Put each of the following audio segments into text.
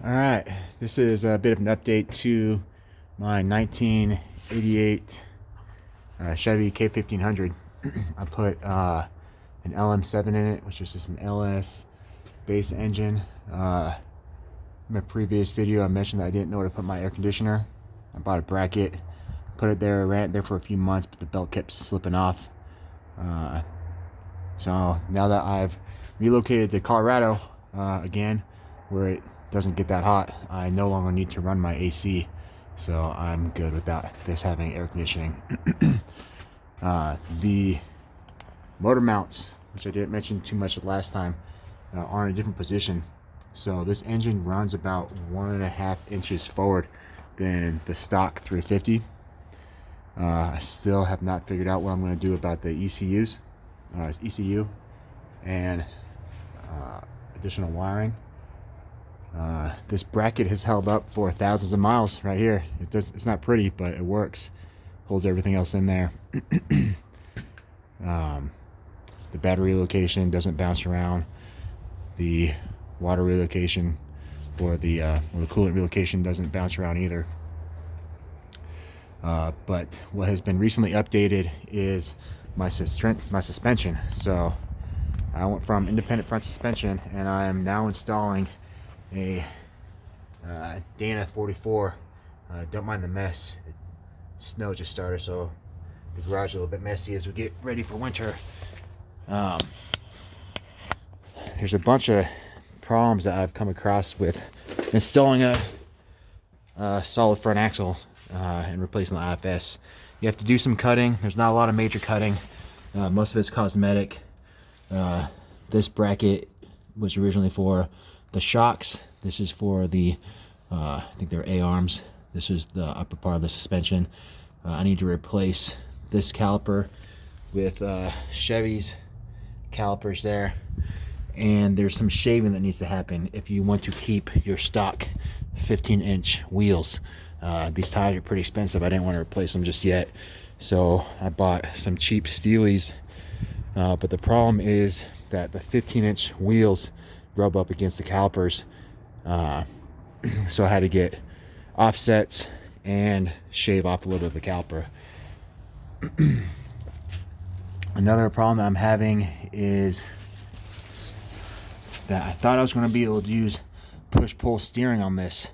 All right, this is a bit of an update to my 1988 Chevy K1500. I put an LM7 in it, which is just an LS base engine. In my previous video, I mentioned that I didn't know where to put my air conditioner. I bought a bracket, put it there, ran it there for a few months, but the belt kept slipping off. So now that I've relocated to Colorado again, where it doesn't get that hot, I no longer need to run my AC, so I'm good without this having air conditioning. The motor mounts, which I didn't mention too much last time, are in a different position. So this engine runs about 1.5 inches forward than the stock 350. I still have not figured out what I'm going to do about the ECU and additional wiring. This bracket has held up for thousands of miles right here. It's not pretty, but it works. Holds everything else in there. The battery location doesn't bounce around. The water relocation or the coolant relocation doesn't bounce around either. But what has been recently updated is my suspension. So I went from independent front suspension, and I am now installing a Dana 44. Don't mind the mess. Snow just started, so the garage is a little bit messy as we get ready for winter. There's a bunch of problems that I've come across with installing a solid front axle and replacing the IFS. You have to do some cutting. There's not a lot of major cutting. Most of it's cosmetic. This bracket was originally for the shocks. This is for the I think they're A-arms. This is the upper part of the suspension. I need to replace this caliper with Chevy's calipers there, and there's some shaving that needs to happen if you want to keep your stock 15-inch wheels. These tires are pretty expensive. I didn't want to replace them just yet, so I bought some cheap Steelies, but the problem is that the 15-inch wheels rub up against the calipers, so I had to get offsets and shave off a little bit of the caliper. Another problem that I'm having is that I thought I was going to be able to use push-pull steering on this.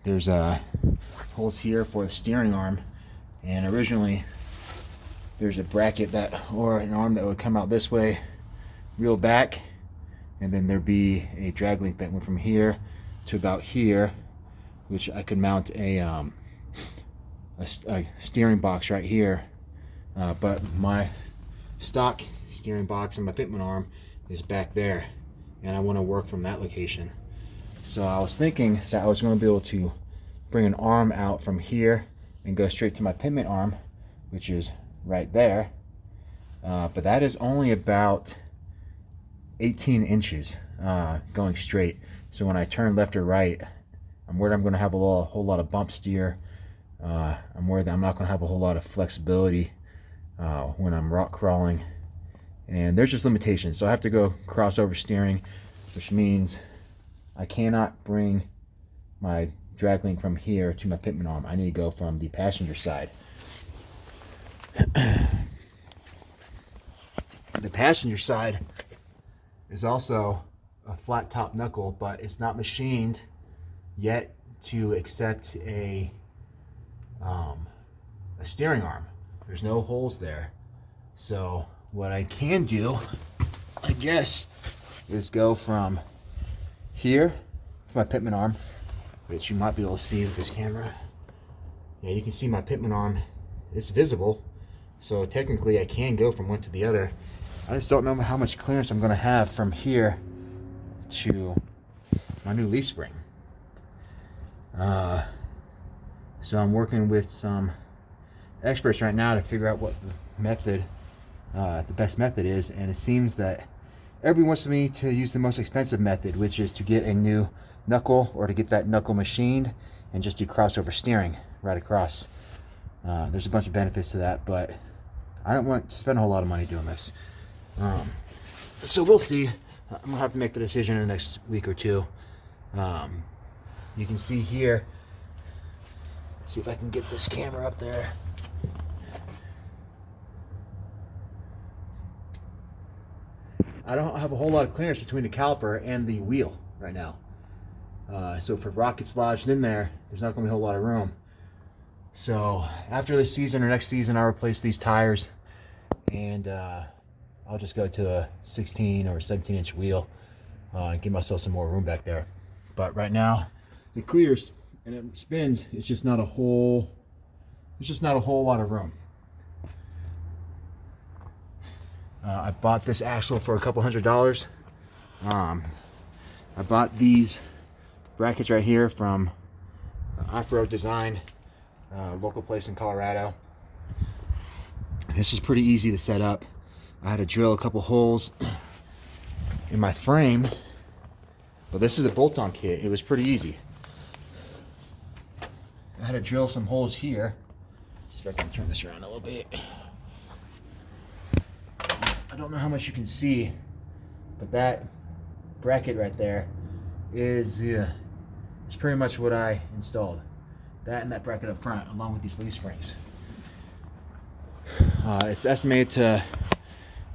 There's holes here for the steering arm, and originally there's a bracket or an arm that would come out this way, reel back, and then there'd be a drag link that went from here to about here, which I could mount a steering box right here. But my stock steering box and my pitman arm is back there, and I want to work from that location. So I was thinking that I was going to be able to bring an arm out from here and go straight to my pitman arm, which is right there. But that is only about 18 inches going straight. So when I turn left or right, I'm worried I'm going to have a whole lot of bump steer. I'm worried that I'm not going to have a whole lot of flexibility when I'm rock crawling. And there's just limitations. So I have to go crossover steering, which means I cannot bring my drag link from here to my pitman arm. I need to go from the passenger side. The passenger side is also a flat top knuckle, but it's not machined yet to accept a steering arm. There's no holes there. So what I can do, I guess, is go from here to my pitman arm, which you might be able to see with this camera. Yeah, you can see my pitman arm. It's visible, so technically I can go from one to the other. I just don't know how much clearance I'm going to have from here to my new leaf spring. So I'm working with some experts right now to figure out what the best method is, and it seems that everyone wants me to use the most expensive method, which is to get a new knuckle, or to get that knuckle machined and just do crossover steering right across. There's a bunch of benefits to that, but I don't want to spend a whole lot of money doing this. So we'll see. I'm gonna have to make the decision in the next week or two. You can see here, let's see if I can get this camera up there. I don't have a whole lot of clearance between the caliper and the wheel right now. So if a rock gets lodged in there, there's not going to be a whole lot of room. So after this season or next season, I'll replace these tires, and I'll just go to a 16 or 17-inch wheel and give myself some more room back there. But right now, it clears and it spins. It's just not a whole lot of room. I bought this axle for a couple $100. I bought these brackets right here from Off-Road Design, local place in Colorado. This is pretty easy to set up. I had to drill a couple holes in my frame, but this is a bolt-on kit. It was pretty easy. I had to drill some holes here. See if I can turn this around a little bit. I don't know how much you can see, but that bracket right there is it's pretty much what I installed. That and that bracket up front, along with these leaf springs. It's estimated to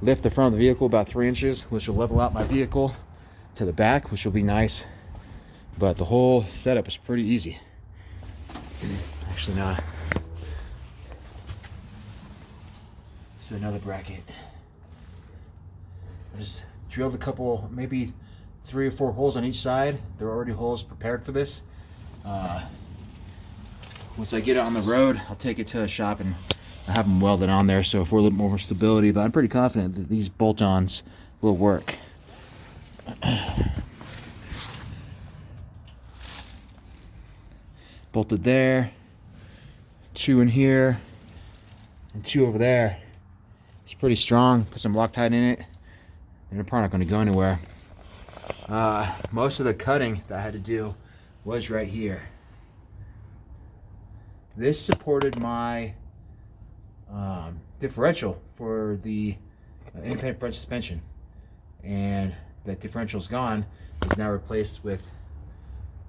lift the front of the vehicle about 3 inches, which will level out my vehicle to the back, which will be nice. But the whole setup is pretty easy. Actually not. This is another bracket. I just drilled a couple, maybe 3 or 4 holes on each side. There are already holes prepared for this. Once I get it on the road, I'll take it to a shop and I have them welded on there, so for a little more stability. But I'm pretty confident that these bolt-ons will work. Bolted there, 2 in here, and 2 over there. It's pretty strong. Put some Loctite in it. They're probably not going to go anywhere. Most of the cutting that I had to do was right here. This supported my differential for the independent front suspension, and that differential is gone. It's now replaced with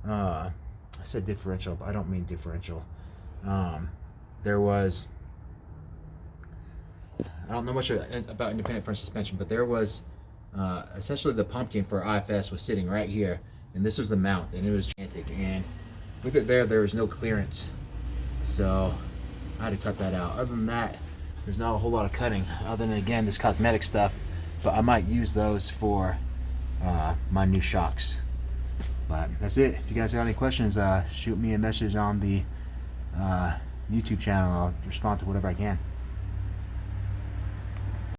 I said differential, but I don't mean differential. There was, I don't know much about independent front suspension, but there was essentially the pumpkin for IFS was sitting right here, and this was the mount, and it was gigantic, and with it there was no clearance, so I had to cut that out. Other than that, there's not a whole lot of cutting, other than, again, this cosmetic stuff, but I might use those for my new shocks. But that's it. If you guys got any questions, shoot me a message on the YouTube channel. I'll respond to whatever I can.